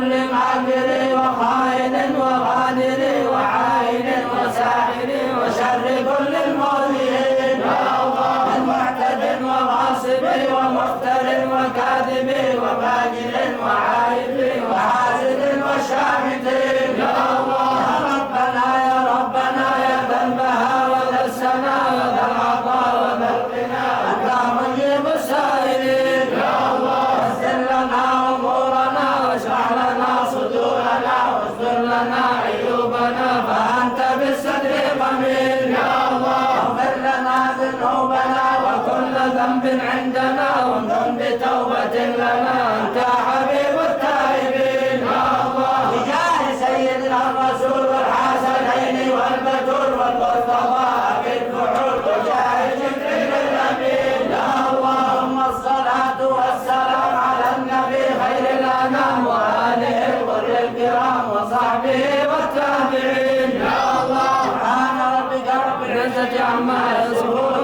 كل ماكر وخائن وغادر وعائن وساحر وشر كل المؤذين يا الله، المعتد وغاصب ومفتر وكاذب وفاجر وعائب وحاسد وشامت يا الله. ربنا يا ربنا يا ذا البهاء وذا السماء وذا العطاء وذا الغنى أنت مجيب السائلين يا الله. يسر لنا أمورنا واشرح لنا صدورنا واستر لنا عيوبنا فأنت بالستر قمير يا الله. اغفر لنا ذنوبنا وكل ذنب عندنا وامن بتوبة لنا أنت حبيب التائبين يا الله. بجاه سيدنا الرسول والحسنين والبتول والمصطفى في الفحول وجاه جبريل الأمين يا اللهم الصلاة والسلام على النبي خير الأنام وآله الغر الكرام وصحبه والتابعين يا الله. سبحان ربك رب العزة عما يصفون